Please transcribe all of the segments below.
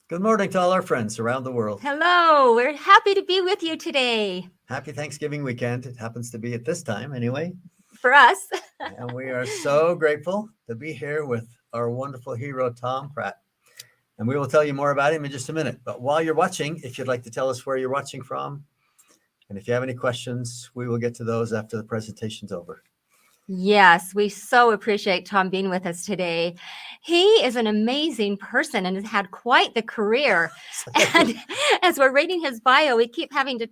Good morning to all our friends around the world. Hello, we're happy to be with you today. Happy Thanksgiving weekend. It happens to be at this time anyway. For us. And we are so grateful to be here with our wonderful hero, Tom Pratt. And we will tell you more about him in just a minute. But while you're watching, if you'd like to tell us where you're watching from, and if you have any questions, we will get to those after the presentation's over. Yes, we so appreciate Tom being with us today. He is an amazing person and has had quite the career. And as we're reading his bio, we keep having to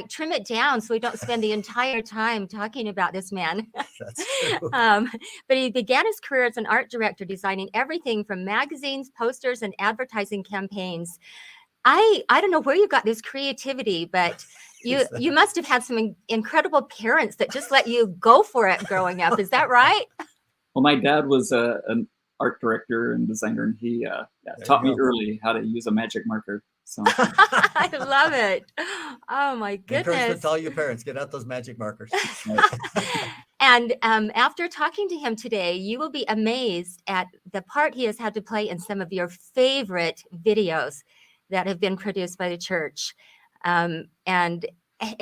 trim it down so we don't spend the entire time talking about this man. That's true. But he began his career as an art director, designing everything from magazines, posters, and advertising campaigns. I don't know where you got this creativity, but you must have had some incredible parents that just let you go for it growing up. Is that right? Well, my dad was an art director and designer, and he taught me early how to use a magic marker. So I love it. Oh my goodness! Encouragement to all you parents: get out those magic markers. And after talking to him today, you will be amazed at the part he has had to play in some of your favorite videos that have been produced by the church. And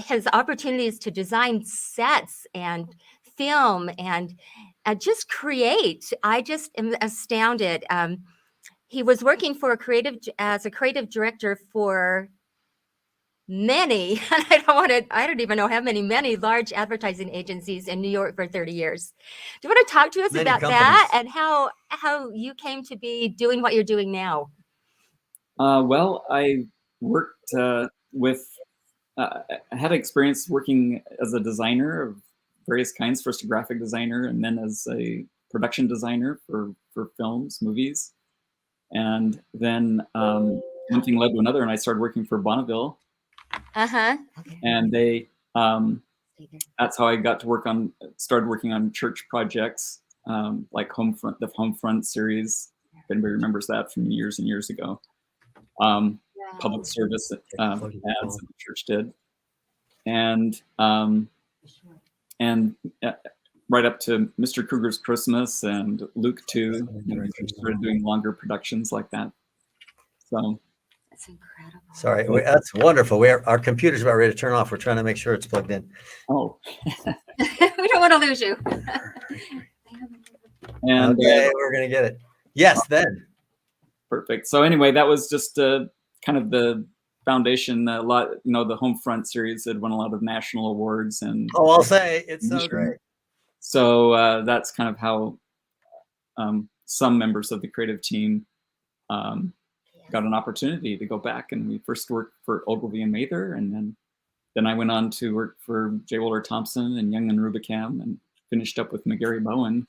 his opportunities to design sets and film and just create. I just am astounded. He was working as a creative director for many, and I don't even know how many large advertising agencies in New York for 30 years. Do you want to talk to us about that and how you came to be doing what you're doing now? Well, I worked I had experience working as a designer of various kinds, first a graphic designer and then as a production designer for films, movies. And then one thing led to another, and I started working for Bonneville. Uh-huh. And they that's how I got to started working on church projects, like the Homefront series. If anybody remembers that from years and years ago. Public service ads that the church did, and right up to Mr. Kruger's Christmas and Luke 2. We started doing longer productions like that. So that's incredible. Sorry, that's wonderful. Our computer's about ready to turn off. We're trying to make sure it's plugged in. Oh, we don't want to lose you. And okay, we're gonna get it. Yes, then. Perfect. So anyway, that was just kind of the foundation. A lot, the Homefront series had won a lot of national awards, and I'll say it's so great. So that's kind of how some members of the creative team got an opportunity to go back. And we first worked for Ogilvy and Mather, and then I went on to work for J. Walter Thompson and Young and Rubicam, and finished up with McGarry Bowen.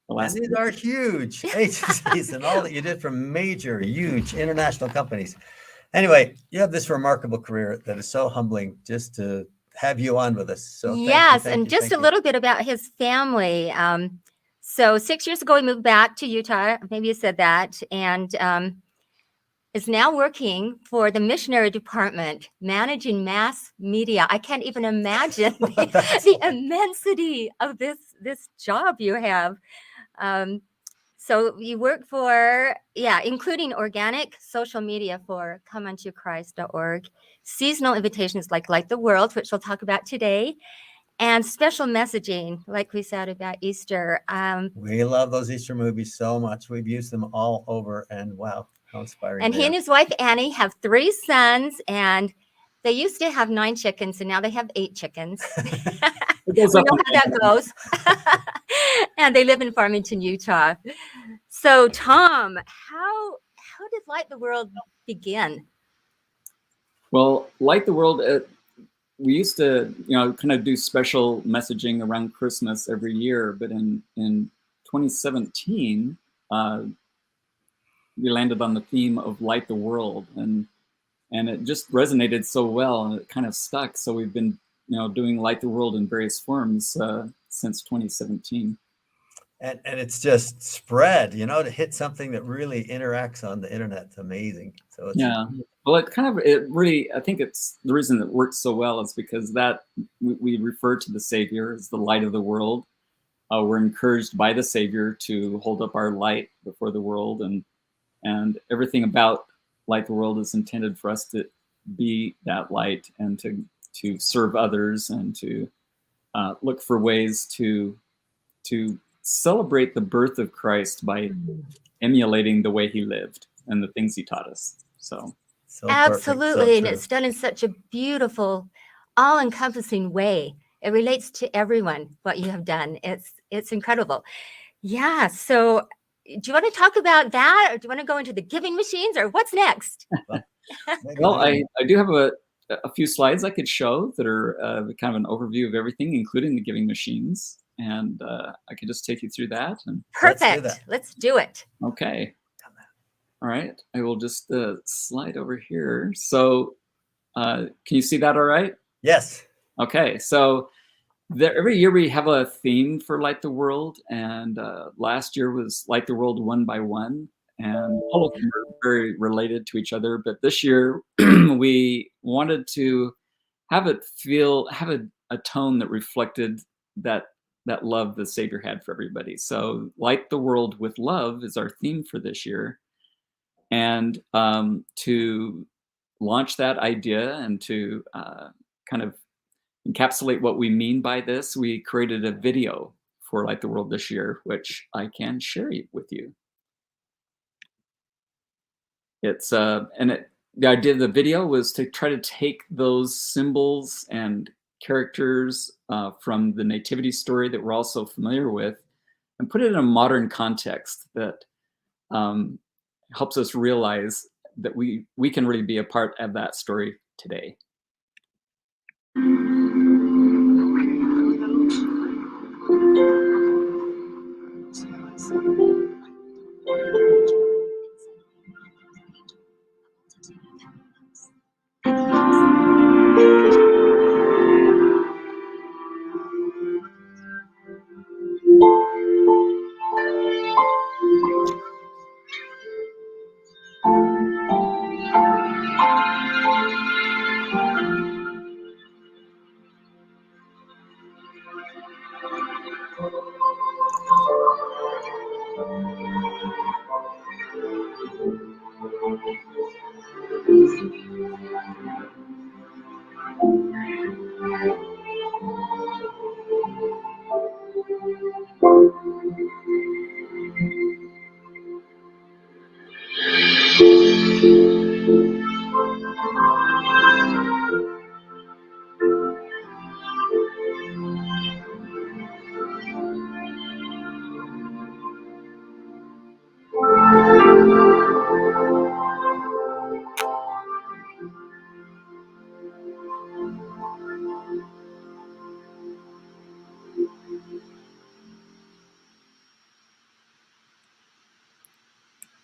And these are huge agencies and all that you did for major, huge international companies. Anyway, you have this remarkable career that is so humbling just to have you on with us. So yes, and just a little bit about his family. So 6 years ago, he moved back to Utah. Maybe you said that. And is now working for the missionary department, managing mass media. I can't even imagine the immensity of this job you have. So you work for, including organic social media for comeuntoChrist.org, seasonal invitations like Light the World, which we'll talk about today, and special messaging, like we said about Easter. We love those Easter movies so much. We've used them all over, and wow, how inspiring. And he and his wife, Annie, have 3 sons, and they used to have 9 chickens, and now they have 8 chickens. We know how that goes. And they live in Farmington, Utah. So, Tom, how did Light the World begin? Well, Light the World, we used to, kind of do special messaging around Christmas every year. But in 2017, we landed on the theme of Light the World, and it just resonated so well, and it kind of stuck. So we've been doing Light the World in various forms since 2017. And it's just spread, to hit something that really interacts on the internet. It's amazing. So it's well, I think it's the reason it works so well is because that we refer to the Savior as the light of the world. We're encouraged by the Savior to hold up our light before the world, and everything about Light the World is intended for us to be that light and to serve others and to look for ways to celebrate the birth of Christ by emulating the way he lived and the things he taught us. So absolutely, and true. it's done in such a beautiful, all-encompassing way. It relates to everyone what you have done. It's incredible. Yeah. So, do you want to talk about that, or do you want to go into the giving machines, or what's next? Well, I do have a few slides I could show that are kind of an overview of everything, including the giving machines, and I could just take you through that. And perfect. Let's do it. Okay. All right. I will just slide over here. So, can you see that? All right. Yes. Okay. So, every year we have a theme for Light the World, and last year was Light the World One by One, and all of them are very related to each other. But this year we wanted to have it have a tone that reflected that love the Savior had for everybody. So Light the World with Love is our theme for this year, and to launch that idea and to kind of encapsulate what we mean by this, we created a video for Light the World this year, which I can share with you. It's the idea of the video was to try to take those symbols and characters from the nativity story that we're all so familiar with and put it in a modern context that helps us realize that we can really be a part of that story today.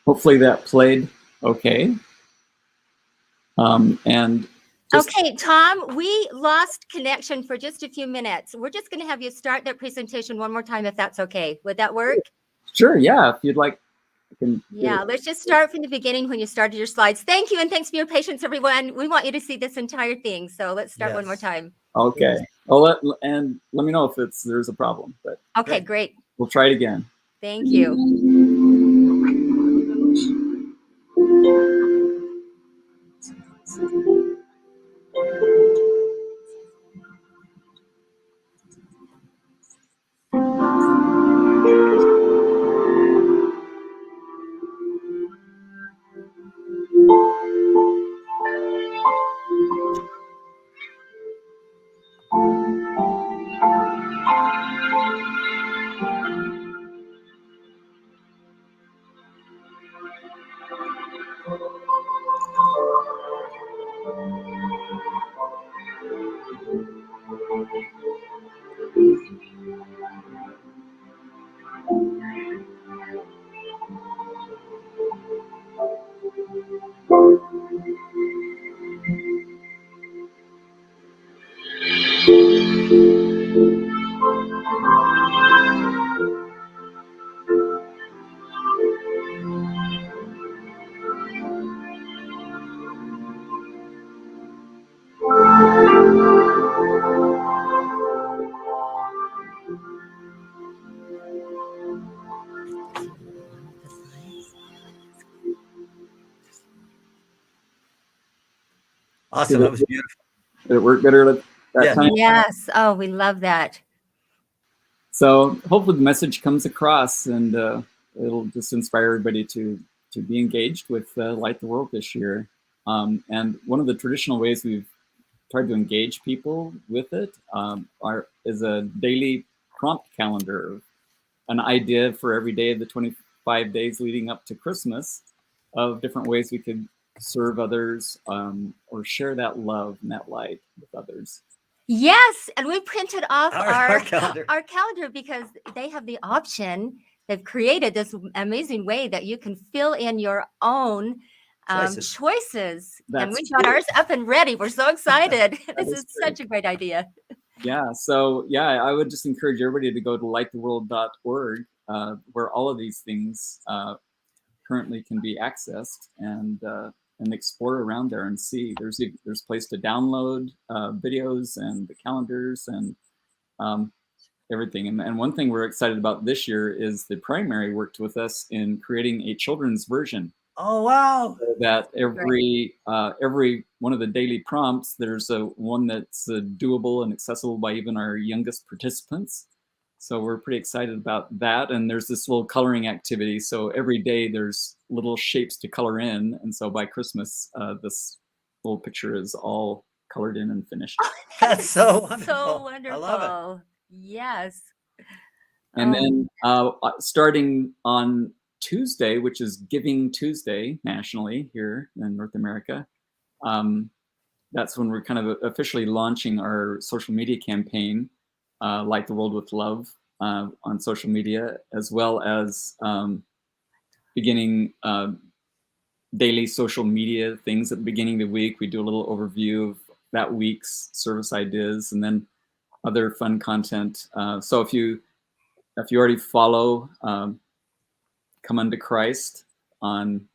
Hopefully that played okay. Okay, Tom, we lost connection for just a few minutes. We're just going to have you start that presentation one more time, if that's okay. Would that work? Sure, yeah, if you'd like. Yeah, let's just start from the beginning when you started your slides. Thank you, and thanks for your patience, everyone. We want you to see this entire thing, so let's start one more time. Okay. Well, let me know if there's a problem. But okay, great. We'll try it again. Thank you. Awesome. That was beautiful. Did it work better at that Yeah. time? Yes. Oh, we love that. So hopefully the message comes across, and it'll just inspire everybody to be engaged with Light the World this year. And one of the traditional ways we've tried to engage people with it is a daily prompt calendar, an idea for every day of the 25 days leading up to Christmas of different ways we could serve others or share that love and that light with others. Yes, and we printed off Our calendar. our calendar because they have the option. They've created this amazing way that you can fill in your own choices. And we got ours up and ready. We're so excited. This is such a great idea. Yeah, so yeah, I would just encourage everybody to go to lighttheworld.org, where all of these things currently can be accessed, and explore around there and see. There's a place to download videos and the calendars and everything. And one thing we're excited about this year is the primary worked with us in creating a children's version. Oh, wow. So that every one of the daily prompts, there's one that's doable and accessible by even our youngest participants. So we're pretty excited about that. And there's this little coloring activity. So every day there's little shapes to color in. And so by Christmas, this little picture is all colored in and finished. That's so wonderful. So wonderful. I love it. Yes. And then starting on Tuesday, which is Giving Tuesday nationally here in North America, that's when we're kind of officially launching our social media campaign, Light the World with Love, on social media, as well as beginning daily social media things at the beginning of the week. We do a little overview of that week's service ideas, and then other fun content. So if you already follow Come Unto Christ on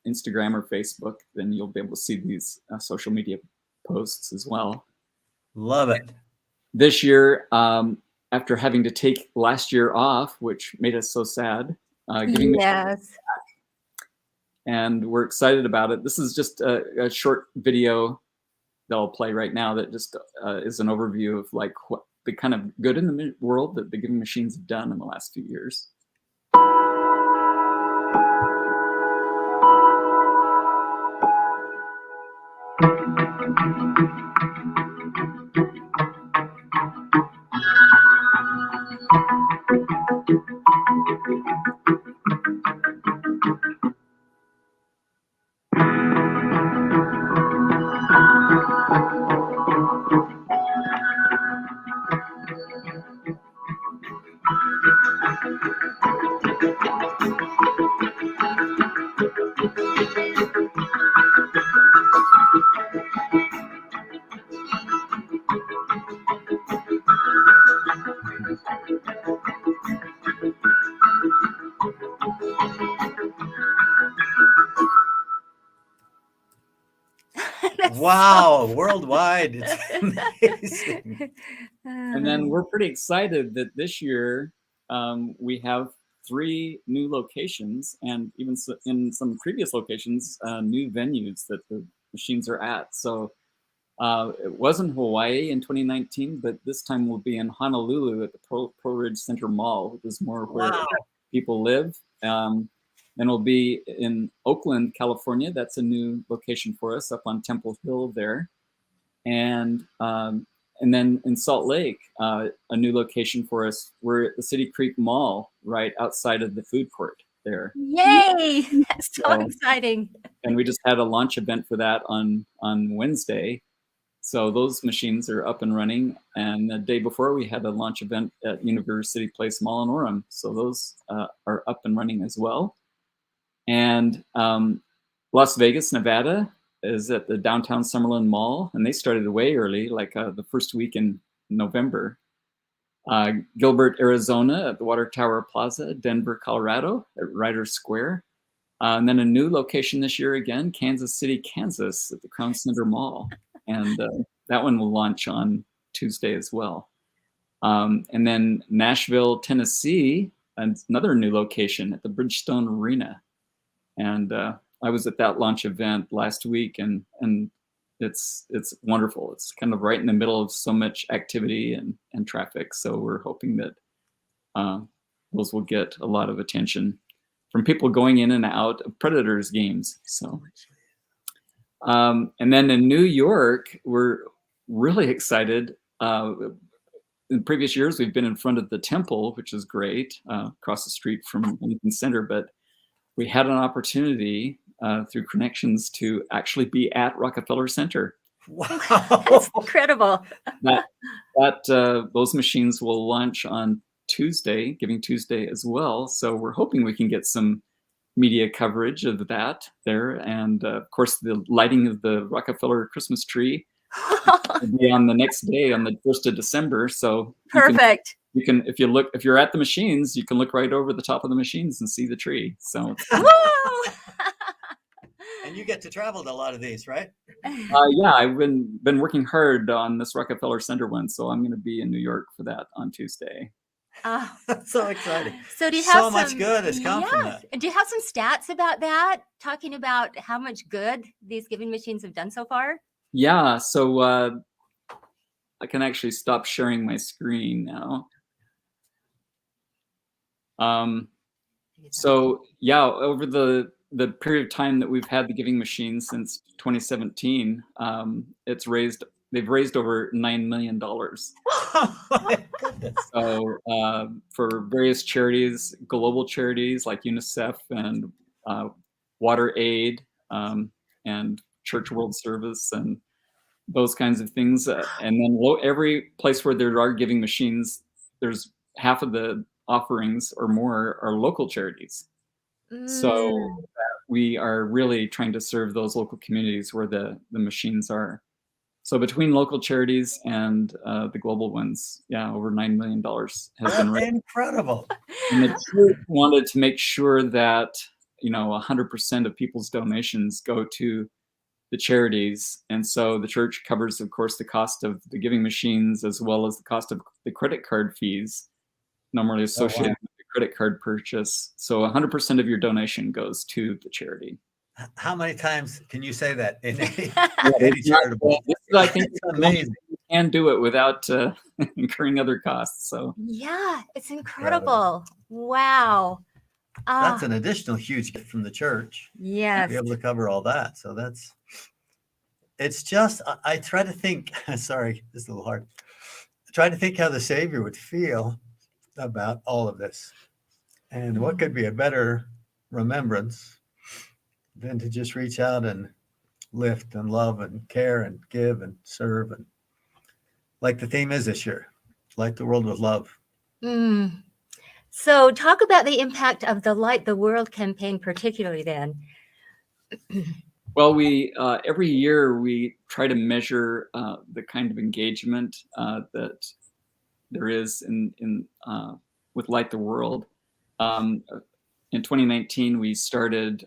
Instagram or Facebook, then you'll be able to see these social media posts as well. Love it. This year, after having to take last year off, which made us so sad, yes. And we're excited about it. This is just a short video that I'll play right now that just is an overview of like what the kind of good in the world that the giving machines have done in the last few years. Wow, worldwide. It's amazing. And then we're pretty excited that this year we have 3 new locations, and even in some previous locations, new venues that the machines are at. So it was in Hawaii in 2019, but this time we'll be in Honolulu at the Pro Ridge Center Mall, which is more where people live. Then we'll be in Oakland, California. That's a new location for us up on Temple Hill there. And then in Salt Lake, a new location for us. We're at the City Creek Mall, right outside of the food court there. Yay! That's so exciting. And we just had a launch event for that on Wednesday. So those machines are up and running. And the day before, we had a launch event at University Place Mall in Orem. So those are up and running as well. And Las Vegas, Nevada is at the Downtown Summerlin Mall, and they started way early, like the first week in November. Gilbert, Arizona at the Water Tower Plaza, Denver, Colorado at Ryder Square. And then a new location this year again, Kansas City, Kansas at the Crown Center Mall. And that one will launch on Tuesday as well. And then Nashville, Tennessee, another new location at the Bridgestone Arena. And I was at that launch event last week, and it's wonderful. It's kind of right in the middle of so much activity and traffic. So we're hoping that those will get a lot of attention from people going in and out of Predators games. So, and then in New York, we're really excited. In previous years, we've been in front of the temple, which is great, across the street from Lincoln Center, but we had an opportunity through connections to actually be at Rockefeller Center. Wow. That's incredible. Those machines will launch on Tuesday, Giving Tuesday as well. So we're hoping we can get some media coverage of that there. And of course, the lighting of the Rockefeller Christmas tree will be on the next day, on the 1st of December. So Perfect. you can, if you're at the machines, you can look right over the top of the machines and see the tree. So Woo! And you get to travel to a lot of these, right? yeah, I've been working hard on this Rockefeller Center one, so I'm going to be in New York for that on Tuesday. Oh, that's so exciting. So do you have so much good has come from that. Do you have some stats about that, talking about how much good these giving machines have done so far? Yeah, so I can actually stop sharing my screen now. So yeah, over the period of time that we've had the giving machine since 2017, they've raised over $9 million. Oh my goodness. So for various charities, global charities like UNICEF and Water Aid and Church World Service and those kinds of things. And then every place where there are giving machines, there's half of the offerings or more are local charities. So we are really trying to serve those local communities where the machines are. So between local charities and the global ones, yeah, over $9 million has been raised. Incredible. And the church wanted to make sure that 100% of people's donations go to the charities, and so the church covers, of course, the cost of the giving machines as well as the cost of the credit card fees normally associated with the credit card purchase. So 100% of your donation goes to the charity. How many times can you say that in any charitable? I think it's amazing. You can do it without incurring other costs. So yeah, it's incredible. Wow. That's an additional huge gift from the church. Yes. To be able to cover all that. So it's just, I try to think, sorry, this is a little hard. I try to think how the Savior would feel about all of this. And what could be a better remembrance than to just reach out and lift and love and care and give and serve. And like the theme is this year, light the world with love. So talk about the impact of the Light the World campaign, particularly then. Well, we every year we try to measure the kind of engagement that there is in with Light the World. In 2019, we started.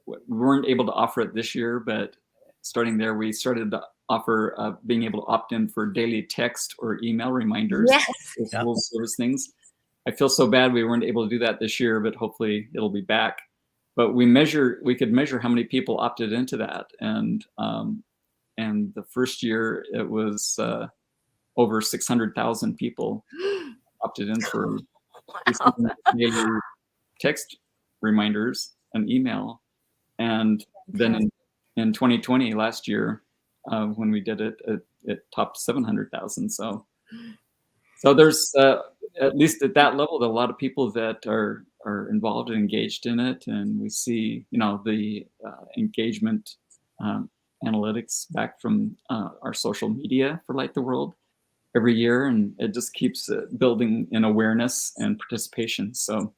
We weren't able to offer it this year, but starting there, we started to offer being able to opt in for daily text or email reminders. Yes. Little service things. I feel so bad we weren't able to do that this year, but hopefully it'll be back. But we could measure how many people opted into that, and the first year it was over 600,000 people opted in for daily text reminders and email. And then in 2020, last year, when we did it, it topped 700,000. So there's at least at that level, a lot of people that are involved and engaged in it, and we see the engagement analytics back from our social media for Light the World every year, and it just keeps building in awareness and participation. So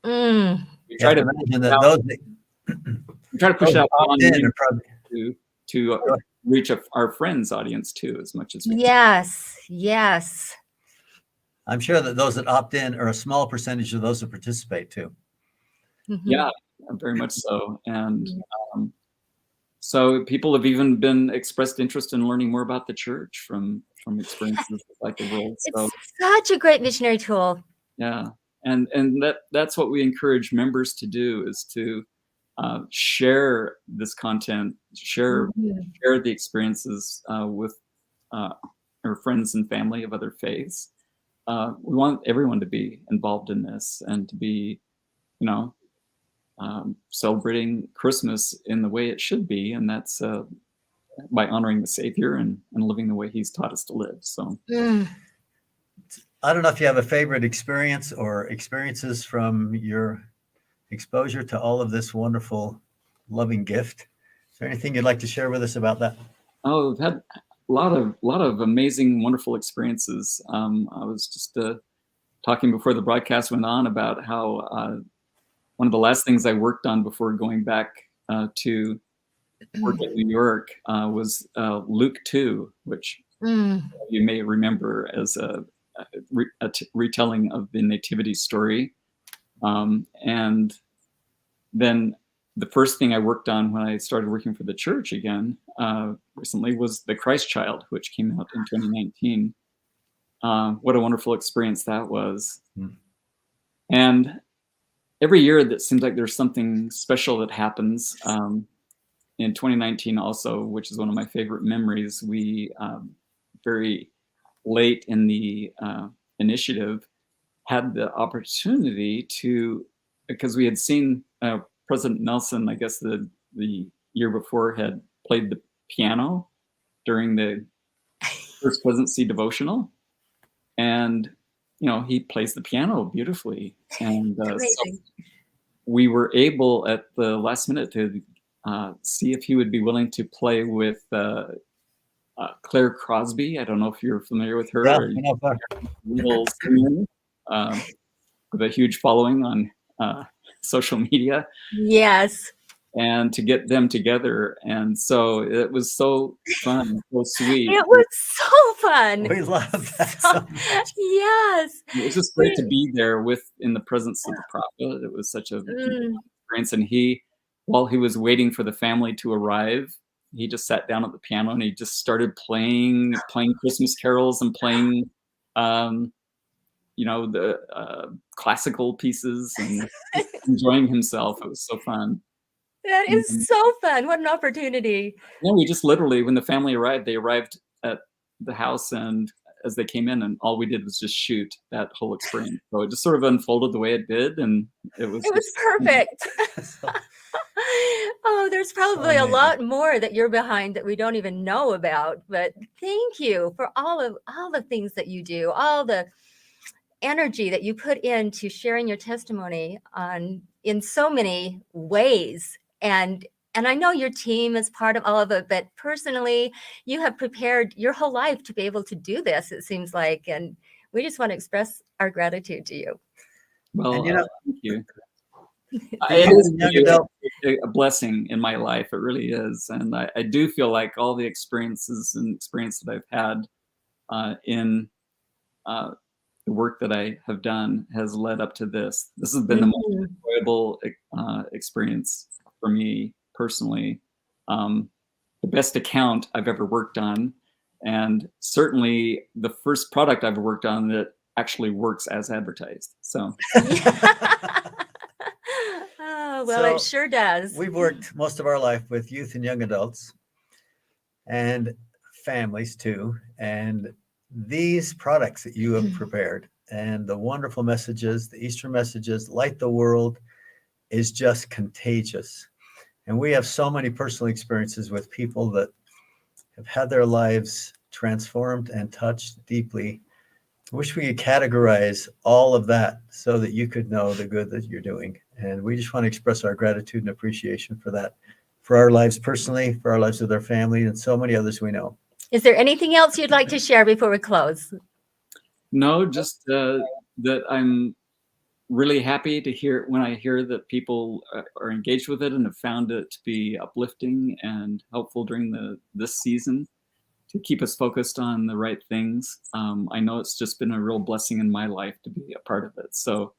we try to imagine that we try to push out to reach our friends' audience too, as much as we can. Yes. I'm sure that those that opt in are a small percentage of those that participate too. Yeah, very much so. And so people have even been expressed interest in learning more about the church from experiences like the world. So, it's such a great missionary tool. Yeah, and that's what we encourage members to do, is to share this content, share the experiences with our friends and family of other faiths. We want everyone to be involved in this and to be, celebrating Christmas in the way it should be, and that's by honoring the Savior and living the way He's taught us to live. So. I don't know if you have a favorite experience or experiences from your exposure to all of this wonderful, loving gift. Is there anything you'd like to share with us about that? Oh, we've had a lot of amazing, wonderful experiences. I was just talking before the broadcast went on about how one of the last things I worked on before going back to work at New York was Luke 2, which you may remember as a retelling of the nativity story. And then the first thing I worked on when I started working for the church again recently was The Christ Child, which came out in 2019. What a wonderful experience that was. And every year that seems like there's something special that happens. In 2019 also, which is one of my favorite memories, we very late in the initiative had the opportunity to, because we had seen President Nelson, I guess the year before, had played the piano during the First Presidency devotional. And, he plays the piano beautifully. And so we were able at the last minute to see if he would be willing to play with Claire Crosby. I don't know if you're familiar with her. Yeah, Little singer, with a huge following on social media. Yes. And to get them together. And so it was so fun, so sweet. It was so fun. We love that so much. Yes. It was just great to be there in the presence of the prophet. It was such a experience. And while he was waiting for the family to arrive, he just sat down at the piano and he just started playing Christmas carols and playing, the classical pieces and enjoying himself. It was so fun. That is so fun. What an opportunity. Yeah, we just literally, when the family arrived, they arrived at the house, and as they came in, and all we did was just shoot that whole experience. So it just sort of unfolded the way it did, and it was perfect. Oh, there's probably a lot more that you're behind that we don't even know about, but thank you for all the things that you do, all the energy that you put into sharing your testimony in so many ways. And I know your team is part of all of it, but personally, you have prepared your whole life to be able to do this, it seems like. And we just want to express our gratitude to you. Well, thank you. It is a blessing in my life. It really is. And I do feel like all the experience that I've had in the work that I have done has led up to this. This has been the most enjoyable experience for me personally. The best account I've ever worked on, and certainly the first product I've worked on that actually works as advertised. So. Oh, well, it sure does. We've worked most of our life with youth and young adults and families too. And these products that you have prepared and the wonderful messages, the Easter messages, Light the World, is just contagious. And we have so many personal experiences with people that have had their lives transformed and touched deeply. I wish we could categorize all of that so that you could know the good that you're doing. And we just want to express our gratitude and appreciation for that, for our lives personally, for our lives with our family, and so many others we know. Is there anything else you'd like to share before we close? No, just that I'm really happy to hear when I hear that people are engaged with it and have found it to be uplifting and helpful during this season to keep us focused on the right things. I know it's just been a real blessing in my life to be a part of it. So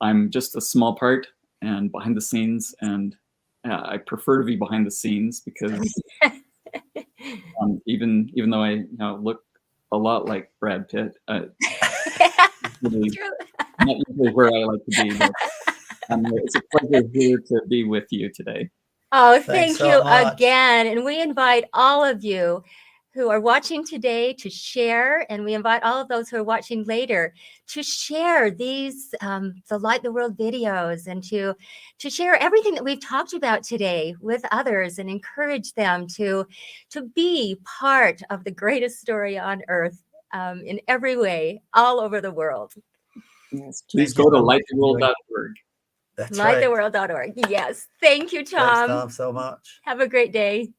I'm just a small part and behind the scenes, and I prefer to be behind the scenes because even though I look a lot like Brad Pitt, really not usually where I like to be. But It's a pleasure here to be with you today. Oh, Thanks thank so you much. again. And we invite all of you who are watching today to share, and we invite all of those who are watching later to share these the Light the World videos, and to share everything that we've talked about today with others, and encourage them to be part of the greatest story on earth in every way, all over the world. Yes, please Thank you go to so much for doing- lighttheworld.org. That's right. Lighttheworld.org. Yes. Thank you, Thanks, Tom. Tom, so much. Have a great day.